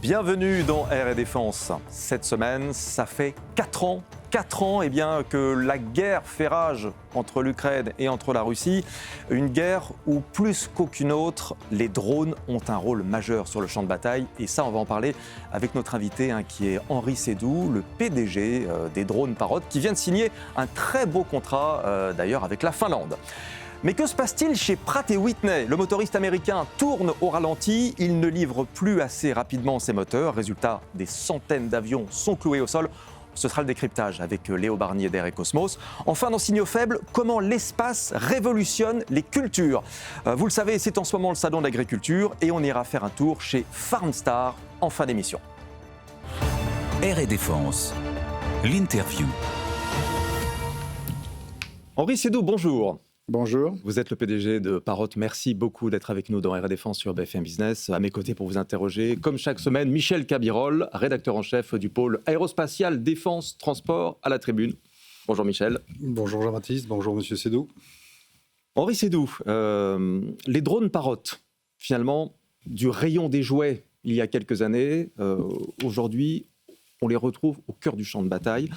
Bienvenue dans Air et Défense. Cette semaine, ça fait 4 ans. 4 ans que la guerre fait rage entre l'Ukraine et entre la Russie. Une guerre où, plus qu'aucune autre, les drones ont un rôle majeur sur le champ de bataille. Et ça, on va en parler avec notre invité, qui est Henri Seydoux, le PDG des drones Parrot, qui vient de signer un très beau contrat, d'ailleurs, avec la Finlande. Mais que se passe-t-il chez Pratt & Whitney ? Le motoriste américain tourne au ralenti, il ne livre plus assez rapidement ses moteurs. Résultat, des centaines d'avions sont cloués au sol. Ce sera le décryptage avec Léo Barnier d'Air et Cosmos. Enfin, dans Signaux Faibles, comment l'espace révolutionne les cultures. Vous le savez, c'est en ce moment le salon de l'agriculture et on ira faire un tour chez Farmstar en fin d'émission. Air et Défense, l'interview. Henri Seydoux, bonjour. Bonjour. Vous êtes le PDG de Parrot. Merci beaucoup d'être avec nous dans Air et Défense sur BFM Business. À mes côtés pour vous interroger, comme chaque semaine, Michel Cabirol, rédacteur en chef du pôle aérospatial, défense, transport à la tribune. Bonjour Michel. Bonjour Jean-Baptiste, bonjour Monsieur Seydoux. Henri Seydoux, les drones Parrot, finalement, du rayon des jouets il y a quelques années, aujourd'hui, on les retrouve au cœur du champ de bataille.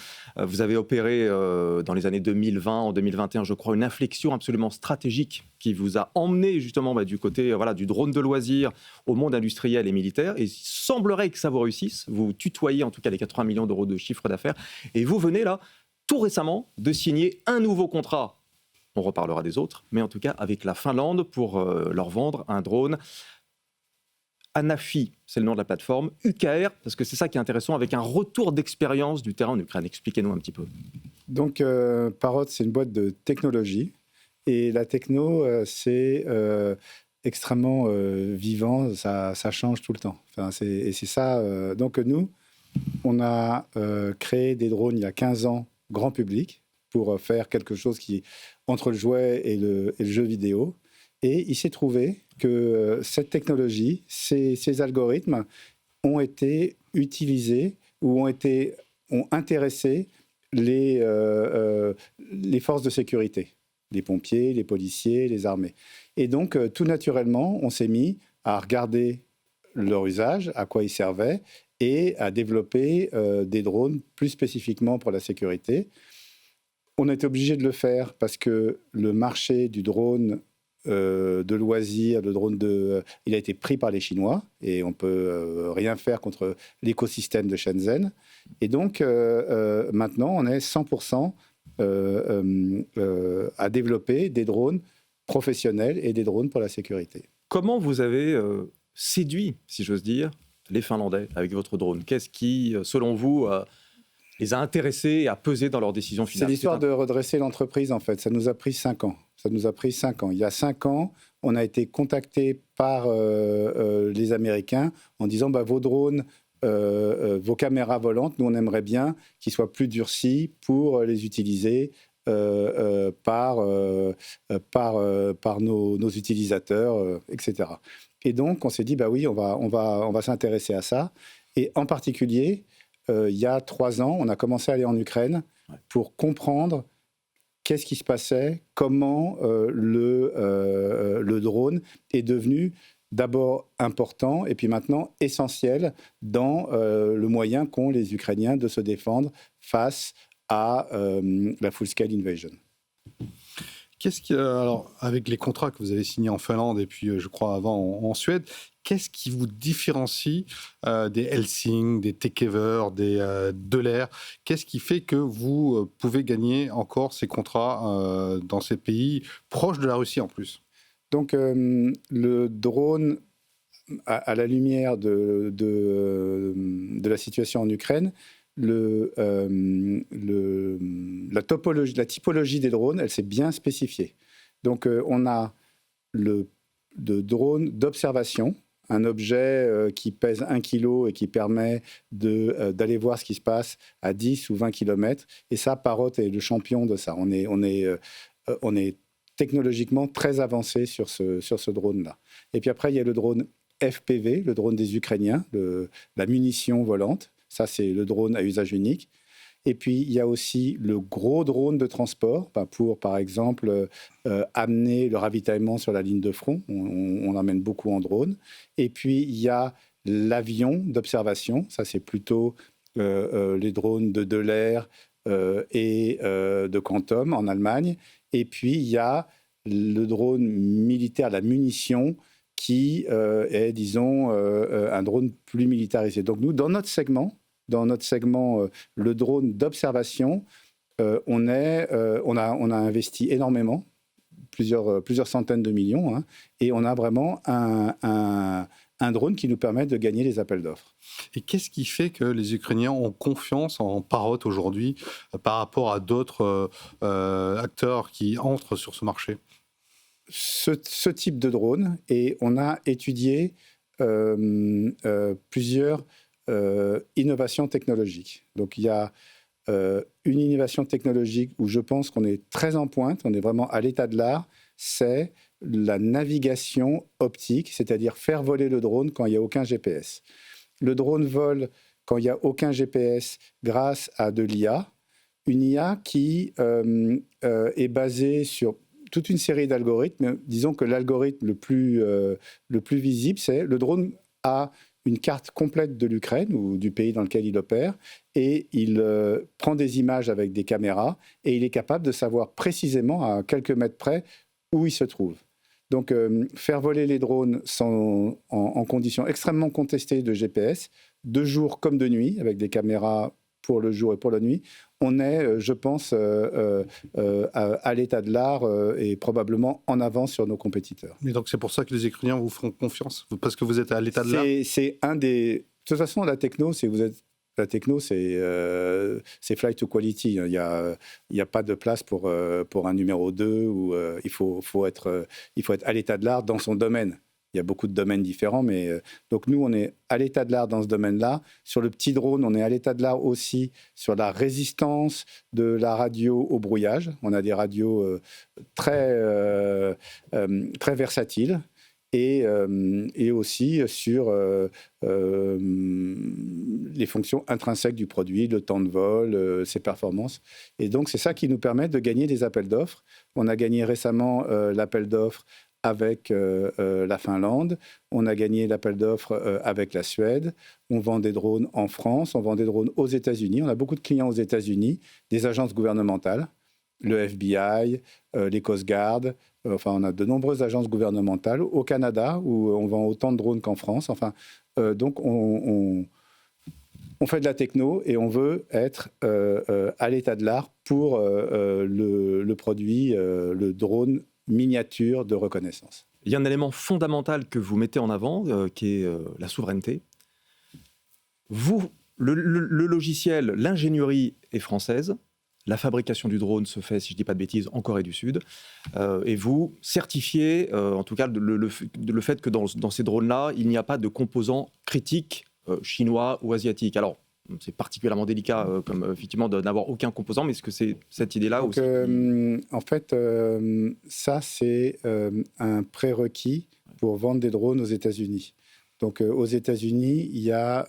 Vous avez opéré dans les années 2020, en 2021, je crois, une inflexion absolument stratégique qui vous a emmené justement du côté du drone de loisirs au monde industriel et militaire. Et il semblerait que ça vous réussisse. Vous tutoyez en tout cas les 80 millions d'euros de chiffre d'affaires. Et vous venez là, tout récemment, de signer un nouveau contrat. On reparlera des autres, mais en tout cas avec la Finlande pour leur vendre un drone. Anafi, c'est le nom de la plateforme, UKR, parce que c'est ça qui est intéressant, avec un retour d'expérience du terrain en Ukraine. Expliquez-nous un petit peu. Donc, Parrot, c'est une boîte de technologie. Et la techno, c'est extrêmement vivant, ça change tout le temps. Enfin, c'est ça. Donc, nous, on a créé des drones il y a 15 ans, grand public, pour faire quelque chose qui entre le jouet et le jeu vidéo. Et il s'est trouvé que cette technologie, ces algorithmes ont été utilisés ou ont intéressé les forces de sécurité, les pompiers, les policiers, les armées. Et donc, tout naturellement, on s'est mis à regarder leur usage, à quoi ils servaient, et à développer des drones plus spécifiquement pour la sécurité. On a été obligé de le faire parce que le marché du drone de loisirs, il a été pris par les Chinois et on ne peut rien faire contre l'écosystème de Shenzhen. Et donc, maintenant, on est 100% à développer des drones professionnels et des drones pour la sécurité. Comment vous avez séduit, si j'ose dire, les Finlandais avec votre drone ? Qu'est-ce qui, selon vous, les a intéressés et a pesé dans leur décision finale ? C'est l'histoire de redresser l'entreprise, en fait. Ça nous a pris 5 ans. Il y a 5 ans, on a été contacté par les Américains en disant vos drones, vos caméras volantes, nous on aimerait bien qu'ils soient plus durcis pour les utiliser par nos utilisateurs, etc. Et donc on s'est dit oui, on va s'intéresser à ça. Et en particulier, il y a 3 ans, on a commencé à aller en Ukraine pour comprendre qu'est-ce qui se passait, comment le drone est devenu d'abord important et puis maintenant essentiel dans le moyen qu'ont les Ukrainiens de se défendre face à la full-scale invasion. Alors, avec les contrats que vous avez signés en Finlande et puis, je crois, avant en Suède, qu'est-ce qui vous différencie des Helsing, des Tekever, des Delair ? Qu'est-ce qui fait que vous pouvez gagner encore ces contrats dans ces pays proches de la Russie en plus ? Donc, le drone, à la lumière de la situation en Ukraine, la typologie des drones, elle s'est bien spécifiée. Donc, on a le drone d'observation, un objet qui pèse 1 kg et qui permet d'aller voir ce qui se passe à 10 ou 20 km. Et ça, Parrot est le champion de ça. On est technologiquement très avancé sur ce drone-là. Et puis après, il y a le drone FPV, le drone des Ukrainiens, la munition volante. Ça, c'est le drone à usage unique. Et puis, il y a aussi le gros drone de transport pour, par exemple, amener le ravitaillement sur la ligne de front. On emmène beaucoup en drone. Et puis, il y a l'avion d'observation, ça c'est plutôt les drones de Delair et de Quantum en Allemagne. Et puis il y a le drone militaire, la munition, qui est, disons, un drone plus militarisé. Donc nous, dans notre segment, le drone d'observation, on a investi énormément, plusieurs centaines de millions, hein, et on a vraiment un drone qui nous permet de gagner les appels d'offres. Et qu'est-ce qui fait que les Ukrainiens ont confiance en Parrot aujourd'hui par rapport à d'autres acteurs qui entrent sur ce marché ? Ce type de drone, et on a étudié plusieurs innovations technologiques. Donc il y a une innovation technologique où je pense qu'on est très en pointe, on est vraiment à l'état de l'art, c'est la navigation optique, c'est-à-dire faire voler le drone quand il n'y a aucun GPS. Le drone vole quand il n'y a aucun GPS grâce à de l'IA, une IA qui est basée sur toute une série d'algorithmes. Disons que l'algorithme le plus visible, c'est le drone a une carte complète de l'Ukraine ou du pays dans lequel il opère, et il prend des images avec des caméras, et il est capable de savoir précisément à quelques mètres près où il se trouve. Donc, faire voler les drones en conditions extrêmement contestées de GPS, de jour comme de nuit, avec des caméras pour le jour et pour la nuit, on est, je pense, à l'état de l'art et probablement en avance sur nos compétiteurs. Et donc c'est pour ça que les Ukrainiens vous feront confiance, parce que vous êtes à l'état de l'art. C'est un des. De toute façon, la techno, c'est flight to quality. Il n'y a pas de place pour un numéro 2 où il faut être à l'état de l'art dans son domaine. Il y a beaucoup de domaines différents, mais donc nous, on est à l'état de l'art dans ce domaine-là. Sur le petit drone, on est à l'état de l'art aussi sur la résistance de la radio au brouillage. On a des radios très versatiles. Et aussi sur les fonctions intrinsèques du produit, le temps de vol, ses performances. Et donc, c'est ça qui nous permet de gagner des appels d'offres. On a gagné récemment l'appel d'offres avec la Finlande, on a gagné l'appel d'offres avec la Suède, on vend des drones en France, on vend des drones aux États-Unis, on a beaucoup de clients aux États-Unis, des agences gouvernementales, le FBI, les Coast Guard, enfin on a de nombreuses agences gouvernementales, au Canada où on vend autant de drones qu'en France, enfin donc on fait de la techno et on veut être à l'état de l'art pour le produit, le drone miniature de reconnaissance. Il y a un élément fondamental que vous mettez en avant, qui est la souveraineté. Vous, le logiciel, l'ingénierie est française. La fabrication du drone se fait, si je ne dis pas de bêtises, en Corée du Sud. Et vous certifiez, en tout cas, le fait que dans ces drones-là, il n'y a pas de composants critiques chinois ou asiatiques. Alors, c'est particulièrement délicat, comme effectivement, de n'avoir aucun composant, mais est-ce que c'est cette idée-là aussi en fait, ça, c'est un prérequis pour vendre des drones aux États-Unis. Donc, aux États-Unis, il y a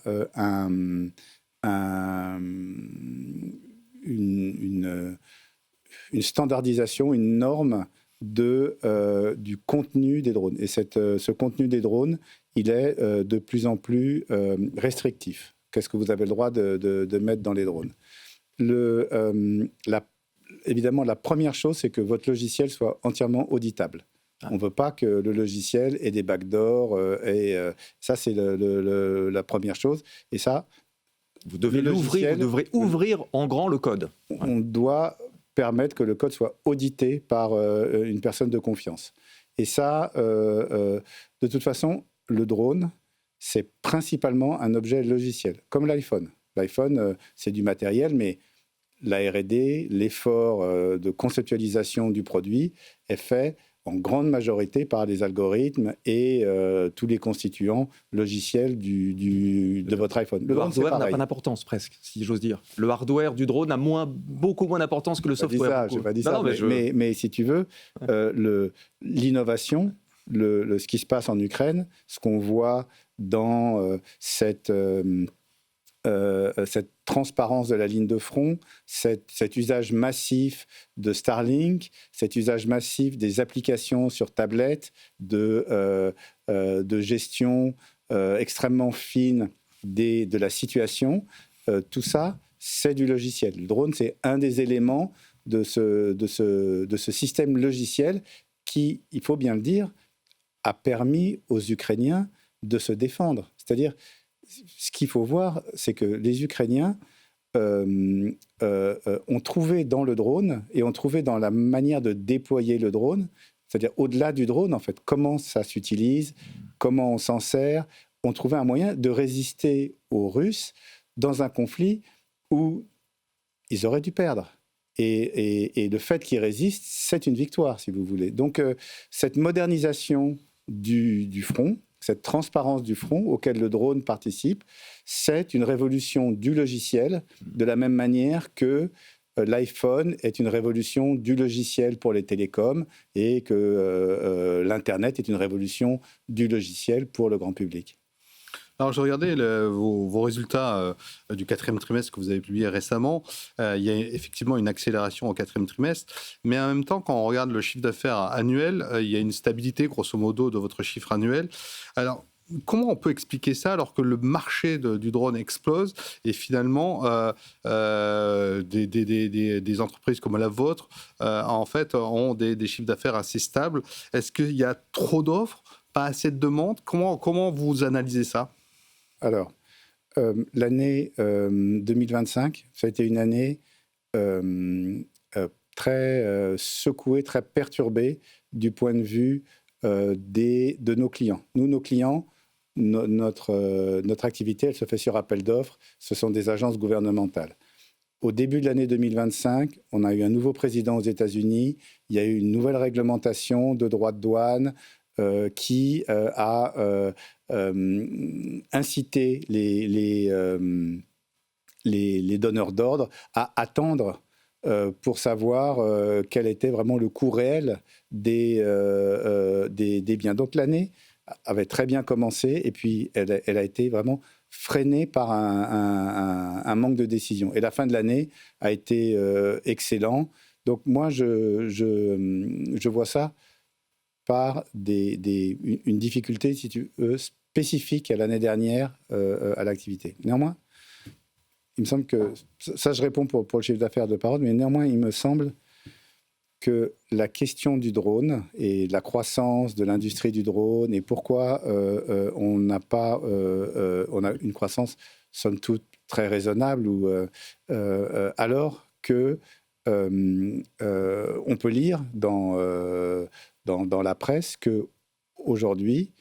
une standardisation, une norme du contenu des drones. Et ce contenu des drones, il est de plus en plus restrictif. Qu'est-ce que vous avez le droit de mettre dans les drones ? Évidemment, la première chose, c'est que votre logiciel soit entièrement auditable. On ne veut pas que le logiciel ait des backdoors. Ça, c'est la première chose. Et ça, vous devrez ouvrir en grand le code. On doit permettre que le code soit audité par une personne de confiance. Et ça, de toute façon, le drone, c'est principalement un objet logiciel, comme l'iPhone. L'iPhone, c'est du matériel, mais la R&D, l'effort de conceptualisation du produit est fait en grande majorité par les algorithmes et tous les constituants logiciels de votre iPhone. Le hardware n'a pas d'importance, presque, si j'ose dire. Le hardware du drone a beaucoup moins d'importance que le software. Je n'ai pas dit ça, mais si tu veux, l'innovation, ce qui se passe en Ukraine, ce qu'on voit dans cette transparence de la ligne de front, cet usage massif de Starlink, cet usage massif des applications sur tablette, de gestion extrêmement fine de la situation, tout ça, c'est du logiciel. Le drone, c'est un des éléments de ce système logiciel qui, il faut bien le dire, a permis aux Ukrainiens de se défendre. C'est-à-dire, ce qu'il faut voir, c'est que les Ukrainiens ont trouvé dans le drone et ont trouvé dans la manière de déployer le drone, c'est-à-dire au-delà du drone, en fait, comment ça s'utilise, comment on s'en sert, ont trouvé un moyen de résister aux Russes dans un conflit où ils auraient dû perdre. Et le fait qu'ils résistent, c'est une victoire, si vous voulez. Donc, cette modernisation du front, cette transparence du front auquel le drone participe, c'est une révolution du logiciel, de la même manière que l'iPhone est une révolution du logiciel pour les télécoms et que l'Internet est une révolution du logiciel pour le grand public. Alors, je regardais vos résultats du 4e trimestre que vous avez publié récemment. Il y a effectivement une accélération au 4e trimestre, mais en même temps, quand on regarde le chiffre d'affaires annuel, il y a une stabilité, grosso modo, de votre chiffre annuel. Alors, comment on peut expliquer ça alors que le marché du drone explose et finalement des entreprises comme la vôtre en fait ont des chiffres d'affaires assez stables? Est-ce qu'il y a trop d'offres, pas assez de demandes? Comment vous analysez ça? Alors, l'année 2025, ça a été une année très secouée, très perturbée du point de vue de nos clients. Nous, nos clients, notre activité, elle se fait sur appel d'offres. Ce sont des agences gouvernementales. Au début de l'année 2025, on a eu un nouveau président aux États-Unis. Il y a eu une nouvelle réglementation de droits de douane qui a incité les donneurs d'ordre à attendre pour savoir quel était vraiment le coût réel des biens. Donc l'année avait très bien commencé et puis elle a été vraiment freinée par un manque de décision. Et la fin de l'année a été excellent. Donc moi, je vois ça par une difficulté, si tu veux, spécifique à l'année dernière à l'activité. Néanmoins, il me semble que, ça je réponds pour le chiffre d'affaires de Parrot, mais néanmoins, il me semble que la question du drone et la croissance de l'industrie du drone et pourquoi on a une croissance, somme toute, très raisonnable, alors que on peut lire dans la presse qu'aujourd'hui,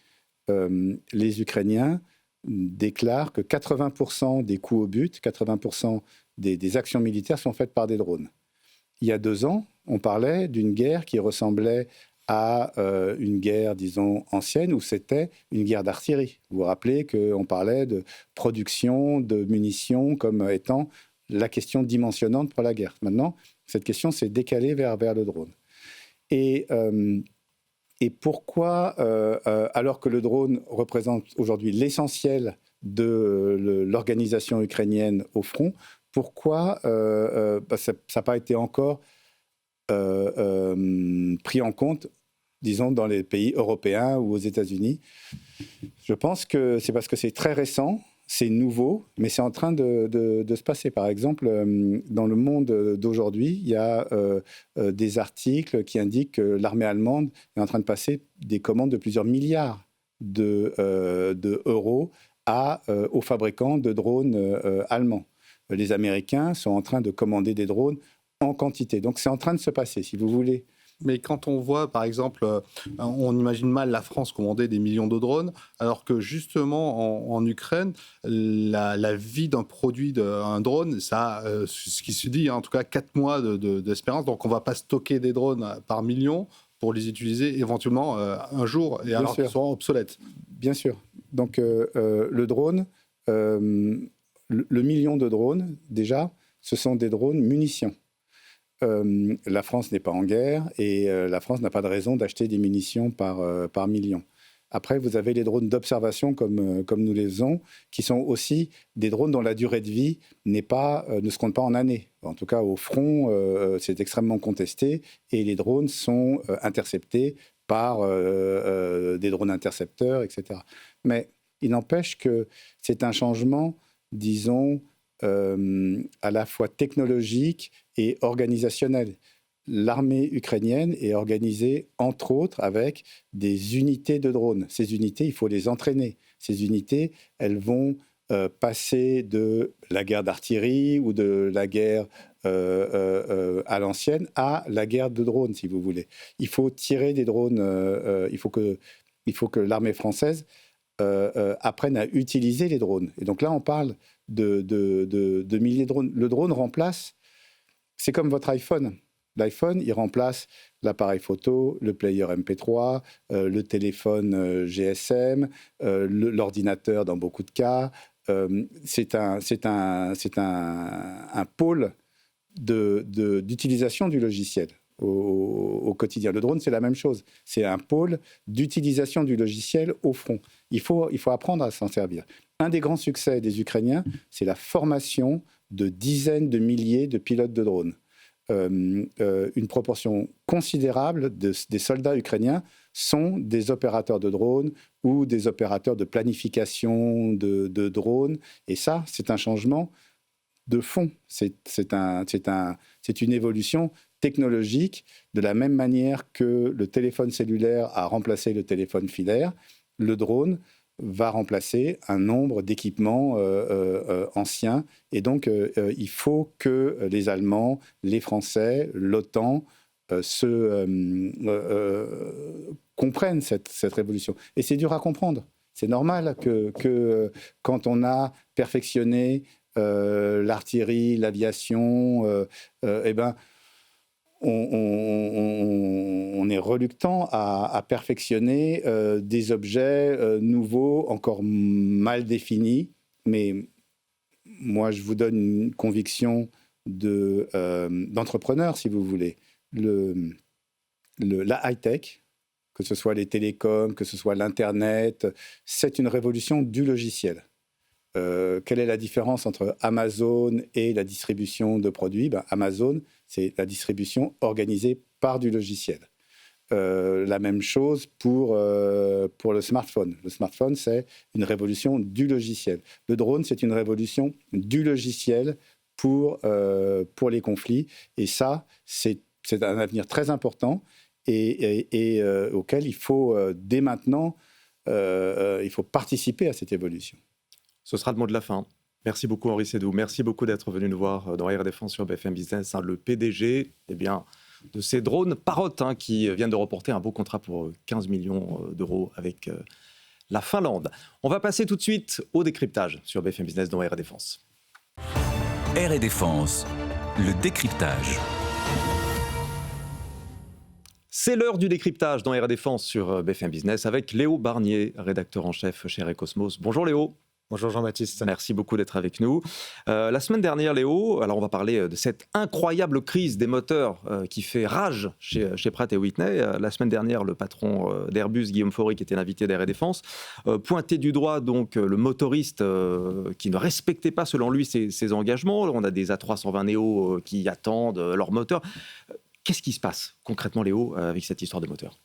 les Ukrainiens déclarent que 80% des coups au but, 80% des actions militaires sont faites par des drones. Il y a 2 ans, on parlait d'une guerre qui ressemblait à une guerre, disons, ancienne, où c'était une guerre d'artillerie. Vous vous rappelez qu'on parlait de production de munitions comme étant la question dimensionnante pour la guerre. Maintenant, cette question s'est décalée vers le drone. Et pourquoi, alors que le drone représente aujourd'hui l'essentiel de l'organisation ukrainienne au front, pourquoi ça n'a pas été encore pris en compte, disons, dans les pays européens ou aux États-Unis? Je pense que c'est parce que c'est très récent, c'est nouveau, mais c'est en train de se passer. Par exemple, dans le monde d'aujourd'hui, il y a des articles qui indiquent que l'armée allemande est en train de passer des commandes de plusieurs milliards d'euros aux fabricants de drones allemands. Les Américains sont en train de commander des drones en quantité. Donc c'est en train de se passer, si vous voulez. Mais quand on voit, par exemple, on imagine mal la France commander des millions de drones, alors que justement en Ukraine, la vie d'un produit, d'un drone, ça a, ce qui se dit, en tout cas 4 mois d'espérance. Donc on ne va pas stocker des drones par millions pour les utiliser éventuellement un jour, et alors qu'ils seront obsolètes. Bien sûr. Donc le drone, le million de drones, déjà, ce sont des drones munitions. La France n'est pas en guerre et la France n'a pas de raison d'acheter des munitions par million. Après, vous avez les drones d'observation comme nous les faisons, qui sont aussi des drones dont la durée de vie ne se compte pas en années. En tout cas, au front, c'est extrêmement contesté et les drones sont interceptés par des drones intercepteurs, etc. Mais Il n'empêche que c'est un changement, disons, à la fois technologique et organisationnel. L'armée ukrainienne est organisée, entre autres, avec des unités de drones. Ces unités, il faut les entraîner. Ces unités, elles vont passer de la guerre d'artillerie ou de la guerre à l'ancienne à la guerre de drones, si vous voulez. Il faut tirer des drones, il faut que l'armée française apprenne à utiliser les drones. Et donc là, on parle de milliers de drones. Le drone remplace, c'est comme votre iPhone. L'iPhone, il remplace l'appareil photo, le player MP3, le téléphone GSM, l'ordinateur dans beaucoup de cas. C'est un pôle d'utilisation du logiciel au quotidien. Le drone, c'est la même chose. C'est un pôle d'utilisation du logiciel au front. Il faut apprendre à s'en servir. Un des grands succès des Ukrainiens, c'est la formation de dizaines de milliers de pilotes de drones. Une proportion considérable des soldats ukrainiens sont des opérateurs de drones ou des opérateurs de planification de drones. Et ça, c'est un changement de fond. C'est une évolution technologique. De la même manière que le téléphone cellulaire a remplacé le téléphone filaire, le drone va remplacer un nombre d'équipements anciens. Et donc, il faut que les Allemands, les Français, l'OTAN comprennent cette révolution. Et c'est dur à comprendre. C'est normal que quand on a perfectionné l'artillerie, l'aviation, on est reluctant à perfectionner des objets nouveaux, encore mal définis. Mais moi, je vous donne une conviction d'entrepreneur, si vous voulez. La high-tech, que ce soit les télécoms, que ce soit l'Internet, c'est une révolution du logiciel. Quelle est la différence entre Amazon et la distribution de produits ? Amazon, c'est la distribution organisée par du logiciel. La même chose pour le smartphone. Le smartphone, c'est une révolution du logiciel. Le drone, c'est une révolution du logiciel pour les conflits. Et ça, c'est un avenir très important et auquel il faut, dès maintenant, il faut participer à cette évolution. Ce sera le mot de la fin. Merci beaucoup Henri Seydoux. Merci beaucoup d'être venu nous voir dans Air Défense sur BFM Business. Le PDG de ces drones Parrot qui viennent de remporter un beau contrat pour 15 millions d'euros avec la Finlande. On va passer tout de suite au décryptage sur BFM Business dans Air Défense. Air Défense, le décryptage. C'est l'heure du décryptage dans Air Défense sur BFM Business avec Léo Barnier, rédacteur en chef chez Aircosmos. Bonjour Léo. Bonjour Jean-Baptiste. Merci beaucoup d'être avec nous. La semaine dernière, Léo, alors on va parler de cette incroyable crise des moteurs qui fait rage chez Pratt & Whitney. La semaine dernière, le patron d'Airbus, Guillaume Faury, qui était l'invité d'Air Défense, pointait du doigt donc le motoriste qui ne respectait pas, selon lui, ses engagements. On a des A320 Neo qui attendent leur moteur. Qu'est-ce qui se passe concrètement, Léo, avec cette histoire de moteur ?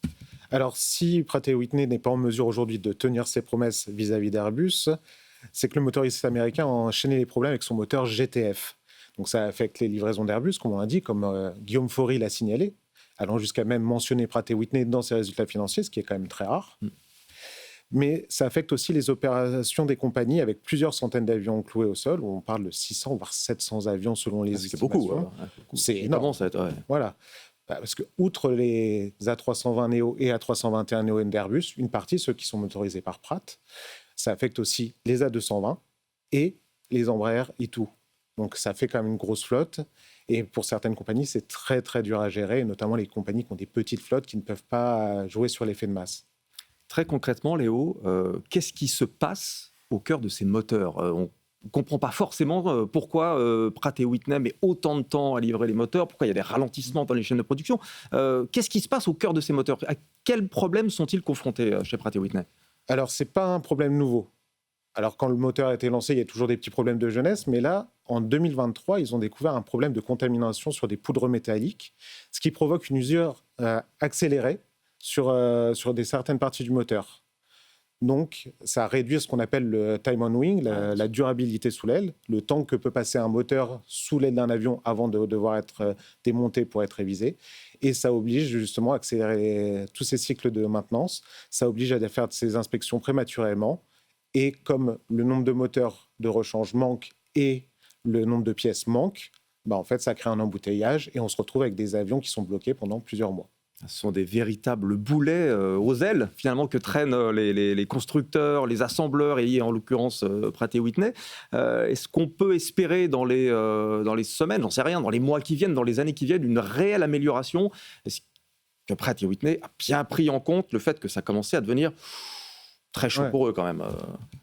Alors, si Pratt & Whitney n'est pas en mesure aujourd'hui de tenir ses promesses vis-à-vis d'Airbus, c'est que le motoriste américain a enchaîné les problèmes avec son moteur GTF. Donc ça affecte les livraisons d'Airbus, comme on l'a dit, comme Guillaume Faury l'a signalé, allant jusqu'à même mentionner Pratt & Whitney dans ses résultats financiers, ce qui est quand même très rare. Mais ça affecte aussi les opérations des compagnies avec plusieurs centaines d'avions cloués au sol, où on parle de 600 voire 700 avions selon les estimations. C'est beaucoup. C'est énorme. Voilà. Parce que, outre les A320 Neo et A321 Neo d'Airbus, une partie, ceux qui sont motorisés par Pratt, ça affecte aussi les A220 et les Embraer E2. Donc ça fait quand même une grosse flotte. Et pour certaines compagnies, c'est très très dur à gérer, notamment les compagnies qui ont des petites flottes qui ne peuvent pas jouer sur l'effet de masse. Très concrètement, Léo, qu'est-ce qui se passe au cœur de ces moteurs ? On ne comprend pas forcément pourquoi Pratt & Whitney met autant de temps à livrer les moteurs, pourquoi il y a des ralentissements dans les chaînes de production. Qu'est-ce qui se passe au cœur de ces moteurs ? À quels problèmes sont-ils confrontés chez Pratt & Whitney ? Alors, ce n'est pas un problème nouveau. Alors, quand le moteur a été lancé, il y a toujours des petits problèmes de jeunesse, mais là, en 2023, ils ont découvert un problème de contamination sur des poudres métalliques, ce qui provoque une usure accélérée sur certaines parties du moteur. Donc, ça réduit ce qu'on appelle le time on wing, la durabilité sous l'aile, le temps que peut passer un moteur sous l'aile d'un avion avant de devoir être démonté pour être révisé. Et ça oblige justement à accélérer tous ces cycles de maintenance. Ça oblige à faire ces inspections prématurément. Et comme le nombre de moteurs de rechange manque et le nombre de pièces manque, en fait, ça crée un embouteillage et on se retrouve avec des avions qui sont bloqués pendant plusieurs mois. Ce sont des véritables boulets aux ailes, finalement, que traînent les constructeurs, les assembleurs, et en l'occurrence Pratt & Whitney. Est-ce qu'on peut espérer dans les semaines, j'en sais rien, dans les mois qui viennent, dans les années qui viennent, une réelle amélioration? Est-ce que Pratt & Whitney a bien pris en compte le fait que ça commençait à devenir très chaud pour eux quand même?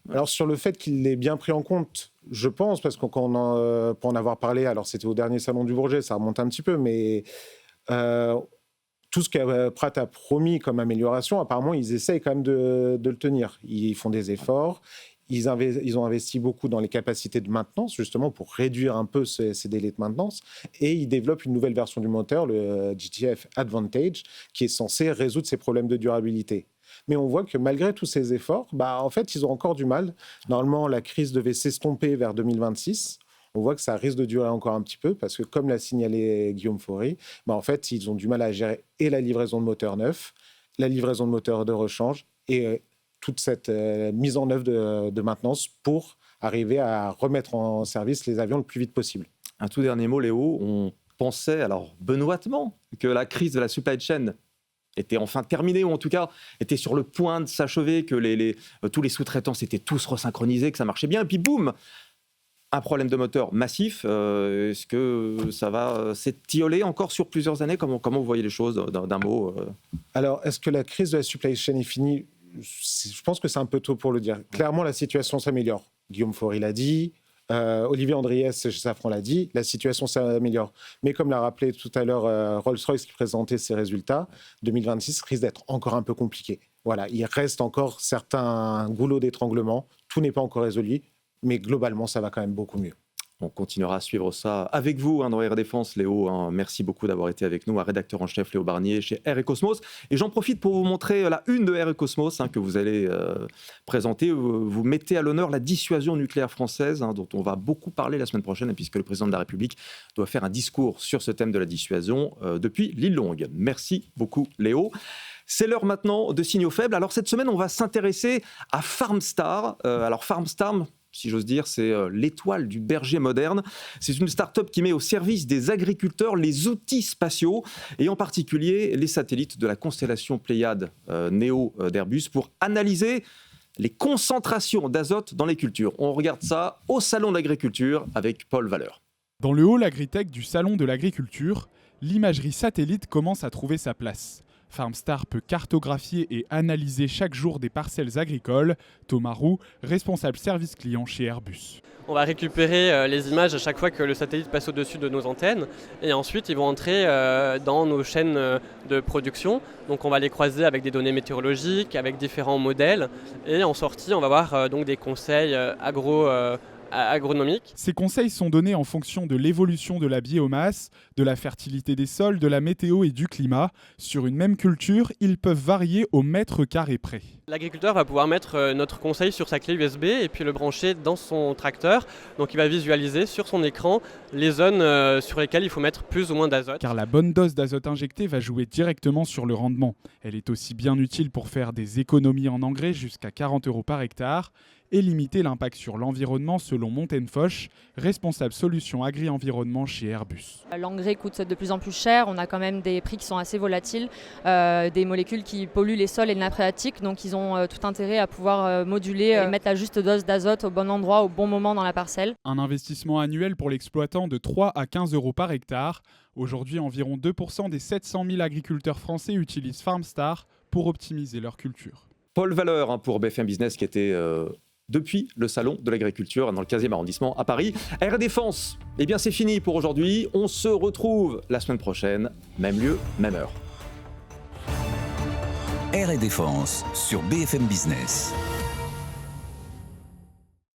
Alors sur le fait qu'il l'ait bien pris en compte, je pense, parce que pour en avoir parlé, alors c'était au dernier salon du Bourget, ça remonte un petit peu, mais... tout ce que Pratt a promis comme amélioration, apparemment, ils essayent quand même de le tenir. Ils font des efforts. Ils ont investi beaucoup dans les capacités de maintenance, justement, pour réduire un peu ces délais de maintenance. Et ils développent une nouvelle version du moteur, le GTF Advantage, qui est censé résoudre ces problèmes de durabilité. Mais on voit que malgré tous ces efforts, en fait, ils ont encore du mal. Normalement, la crise devait s'estomper vers 2026. On voit que ça risque de durer encore un petit peu parce que, comme l'a signalé Guillaume Faury, en fait, ils ont du mal à gérer et la livraison de moteurs neufs, la livraison de moteurs de rechange et toute cette mise en œuvre de maintenance pour arriver à remettre en service les avions le plus vite possible. Un tout dernier mot, Léo. On pensait, alors benoîtement, que la crise de la supply chain était enfin terminée, ou en tout cas était sur le point de s'achever, que tous les sous-traitants s'étaient tous resynchronisés, que ça marchait bien, et puis boum, un problème de moteur massif. Est-ce que ça va s'étioler encore sur plusieurs années? Comment vous voyez les choses d'un mot? Alors, est-ce que la crise de la supply chain est finie? Je pense que c'est un peu tôt pour le dire. Clairement, la situation s'améliore. Guillaume Faury l'a dit, Olivier Andriès chez Safran l'a dit, la situation s'améliore. Mais comme l'a rappelé tout à l'heure Rolls-Royce qui présentait ses résultats, 2026 risque d'être encore un peu compliqué. Voilà, il reste encore certains goulots d'étranglement. Tout n'est pas encore résolu. Mais globalement, ça va quand même beaucoup mieux. On continuera à suivre ça avec vous dans Air Défense, Léo. Merci beaucoup d'avoir été avec nous, rédacteur en chef Léo Barnier chez Air et Cosmos. Et j'en profite pour vous montrer la une de Air et Cosmos que vous allez présenter. Vous mettez à l'honneur la dissuasion nucléaire française, dont on va beaucoup parler la semaine prochaine, puisque le président de la République doit faire un discours sur ce thème de la dissuasion depuis l'île Longue. Merci beaucoup, Léo. C'est l'heure maintenant de Signaux Faibles. Alors cette semaine, on va s'intéresser à Farmstar. Alors Farmstar, si j'ose dire, c'est l'étoile du berger moderne. C'est une start-up qui met au service des agriculteurs les outils spatiaux, et en particulier les satellites de la constellation Pléiade Néo d'Airbus, pour analyser les concentrations d'azote dans les cultures. On regarde ça au Salon de l'Agriculture avec Paul Valeur. Dans le hall agritech du Salon de l'Agriculture, l'imagerie satellite commence à trouver sa place. Farmstar peut cartographier et analyser chaque jour des parcelles agricoles. Thomas Roux, responsable service client chez Airbus. On va récupérer les images à chaque fois que le satellite passe au-dessus de nos antennes, et ensuite ils vont entrer dans nos chaînes de production. Donc on va les croiser avec des données météorologiques, avec différents modèles, et en sortie on va avoir donc des conseils agronomiques. Ces conseils sont donnés en fonction de l'évolution de la biomasse, de la fertilité des sols, de la météo et du climat. Sur une même culture, ils peuvent varier au mètre carré près. L'agriculteur va pouvoir mettre notre conseil sur sa clé USB et puis le brancher dans son tracteur. Donc il va visualiser sur son écran les zones sur lesquelles il faut mettre plus ou moins d'azote. Car la bonne dose d'azote injecté va jouer directement sur le rendement. Elle est aussi bien utile pour faire des économies en engrais jusqu'à 40 € par hectare et limiter l'impact sur l'environnement selon Montaigne Foch, responsable solution agri-environnement chez Airbus. L'engrais coûte de plus en plus cher, on a quand même des prix qui sont assez volatiles, des molécules qui polluent les sols et les nappes phréatiques, donc ils ont tout intérêt à pouvoir moduler et mettre la juste dose d'azote au bon endroit, au bon moment dans la parcelle. Un investissement annuel pour l'exploitant de 3 à 15 € par hectare. Aujourd'hui, environ 2% des 700 000 agriculteurs français utilisent Farmstar pour optimiser leur culture. Paul Valeur pour BFM Business qui était... depuis le Salon de l'Agriculture dans le 15e arrondissement à Paris. Air Défense, c'est fini pour aujourd'hui. On se retrouve la semaine prochaine, même lieu, même heure. Air et Défense sur BFM Business.